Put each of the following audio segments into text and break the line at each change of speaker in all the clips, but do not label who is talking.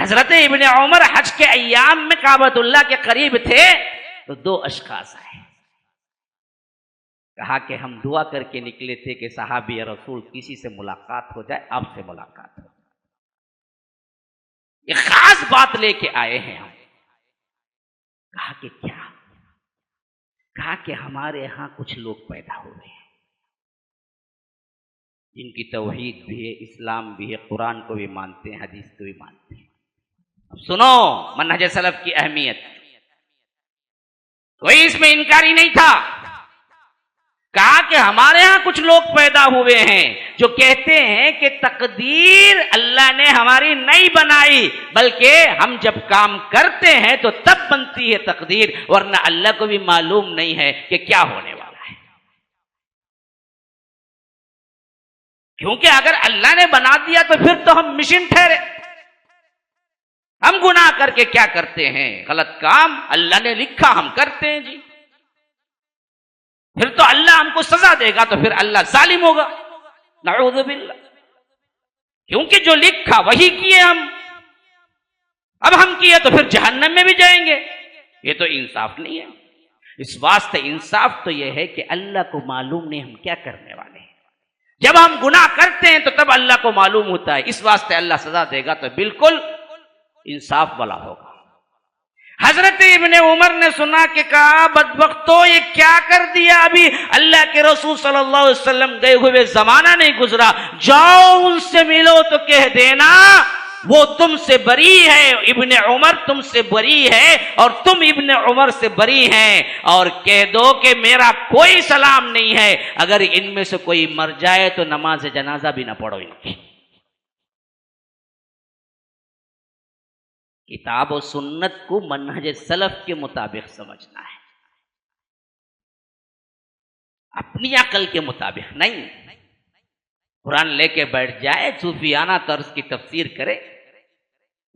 हजरत इब्ने उमर हज के अय्याम में काबतुल्लाह के करीब थे तो दो अशखास आए, कहा कि हम दुआ करके निकले थे कि साहबी रसूल किसी से मुलाकात हो जाए, आपसे मुलाकात हो। ये खास बात लेके आए हैं हम। कहा कि क्या? कहा कि हमारे यहां कुछ लोग पैदा हुए हैं जिनकी तौहीद भी है, इस्लाम भी है, कुरान को भी मानते हैं, हदीस को भी मानते हैं। अब सुनो मनहज सलफ की अहमियत, कोई इसमें इनकारी नहीं था। कहा कि हमारे यहां कुछ लोग पैदा हुए हैं जो कहते हैं कि तकदीर अल्लाह ने हमारी नहीं बनाई, बल्कि हम जब काम करते हैं तो तब बनती है तकदीर, वरना अल्लाह को भी मालूम नहीं है कि क्या होने वाला है। क्योंकि अगर अल्लाह ने बना दिया तो फिर तो हम मिशन ठहरे। हम गुनाह करके क्या करते हैं? गलत काम अल्लाह ने लिखा, हम करते हैं जी। फिर तो अल्लाह हमको सजा देगा, तो फिर अल्लाह जालिम होगा, नऊज़ु बिल्लाह। क्योंकि जो लिखा वही किए हम, अब हम किए तो फिर जहन्नम में भी जाएंगे। ये तो इंसाफ नहीं है। इस वास्ते इंसाफ तो यह है कि अल्लाह को मालूम नहीं हम क्या करने वाले हैं। जब हम गुनाह करते हैं तो तब अल्लाह को मालूम होता है, इस वास्ते अल्लाह सजा देगा, तो बिल्कुल इंसाफ वाला होगा। हजरत इब्ने उमर ने सुना कि कहा बदबख्तो ये क्या कर दिया, अभी अल्लाह के रसूल सल्लल्लाहु अलैहि वसल्लम गए हुए जमाना नहीं गुजरा, जाओ उनसे मिलो तो कह देना वो तुमसे बरी है, इब्ने उमर तुमसे बरी है और तुम इब्ने उमर से बरी हैं, और कह दो कि मेरा कोई सलाम नहीं है, अगर इनमें से कोई मर जाए तो नमाज जनाजा भी ना पढ़ो इनकी। किताब और सुन्नत को मनहज सलफ के मुताबिक समझना है, अपनी अकल के मुताबिक नहीं। कुरान लेके बैठ जाए, सूफियाना तर्ज की तफसीर करे।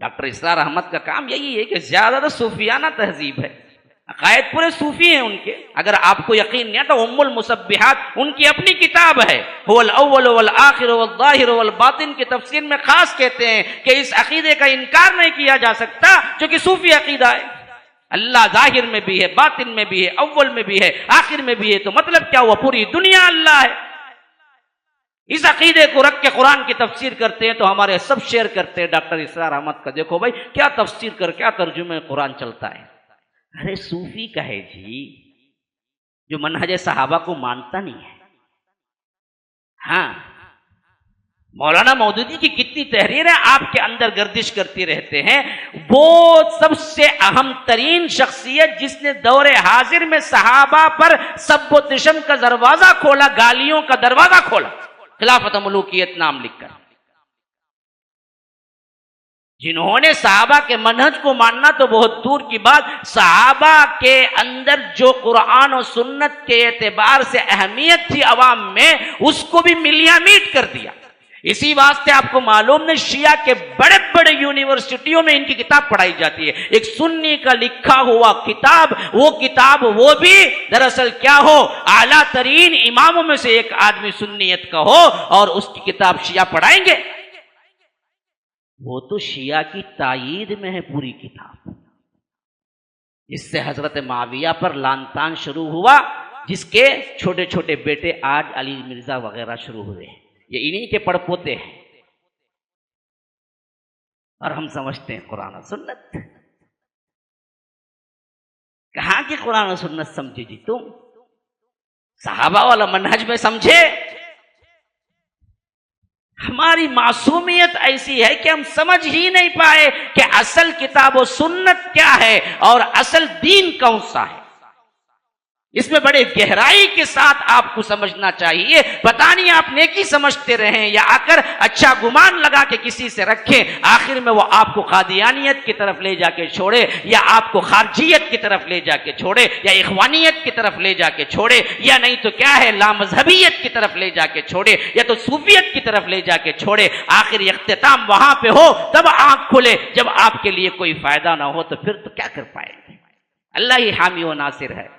डॉक्टर इसरार अहमद का काम यही है कि ज्यादातर सूफियाना तहजीब है, अकायद पूरे सूफी हैं उनके। अगर आपको यकीन नहीं है तो उम्मुल मुसब्बिहात उनकी अपनी किताब है, हुवल अव्वल वल आखिर वल ज़ाहिर वल बातिन की तफसीर में खास कहते हैं कि इस अकीदे का इनकार नहीं किया जा सकता जो कि सूफी अकीदा है। अल्लाह जाहिर में भी है, बातिन में भी है, अव्वल में भी है, आखिर में भी है, तो मतलब क्या हुआ? पूरी दुनिया अल्लाह है। इस अकीदे को रख के कुरान की तफसीर करते हैं तो हमारे सब शेयर करते हैं डॉक्टर इसरार अहमद का, देखो भाई क्या तफसीर कर, क्या तर्जुमे कुरान चलता है। अरे सूफी कहे जी जो मनहज सहाबा को मानता नहीं है। हाँ, मौलाना मौदूदी की कितनी तहरीरें आपके अंदर गर्दिश करती रहते हैं। वो सबसे अहम तरीन शख्सियत जिसने दौरे हाजिर में सहाबा पर सब्बो तिशम का दरवाजा खोला, गालियों का दरवाजा खोला, खिलाफत मुलूकियत नाम लिखकर। जिन्होंने सहाबा के मनहज को मानना तो बहुत दूर की बात, सहाबा के अंदर जो कुरान और सुन्नत के एतबार से अहमियत थी अवाम में, उसको भी मिलिया मीट कर दिया। इसी वास्ते आपको मालूम नहीं, शिया के बड़े बड़े यूनिवर्सिटियों में इनकी किताब पढ़ाई जाती है। एक सुन्नी का लिखा हुआ किताब, वो भी दरअसल क्या हो, आला तरीन इमामों में से एक आदमी सुन्नियत का हो और उसकी किताब शिया पढ़ाएंगे। वो तो शिया की तायीद में है पूरी किताब, जिससे हजरत माविया पर लानतान शुरू हुआ, जिसके छोटे छोटे बेटे आज अली मिर्जा वगैरह शुरू हुए, ये इन्हीं के पड़पोते हैं। और हम समझते हैं कुरान और सुन्नत। कहां की कुरान और सुन्नत समझे जी तुम? सहाबा वाला मनहज में समझे। हमारी मासूमियत ऐसी है कि हम समझ ही नहीं पाए कि असल किताब और सुन्नत क्या है और असल दीन कौन सा है। इसमें बड़े गहराई के साथ आपको समझना चाहिए। पता नहीं आप नेकी समझते रहें या आकर अच्छा गुमान लगा के किसी से रखें, आखिर में वो आपको कादियानियत की तरफ ले जाके छोड़े, या आपको खारजियत की तरफ ले जाके छोड़े, या इखवानियत की तरफ ले जाके छोड़े, या नहीं तो क्या है लामजहबियत की तरफ ले जाके छोड़े, या तो सूफियत की तरफ ले जाके छोड़े। आखिर इख्तिताम वहां पे हो तब आंख खुले, जब आपके लिए कोई फायदा ना हो तो फिर तो क्या कर पाएंगे। अल्लाह ही हामी व नासिर है।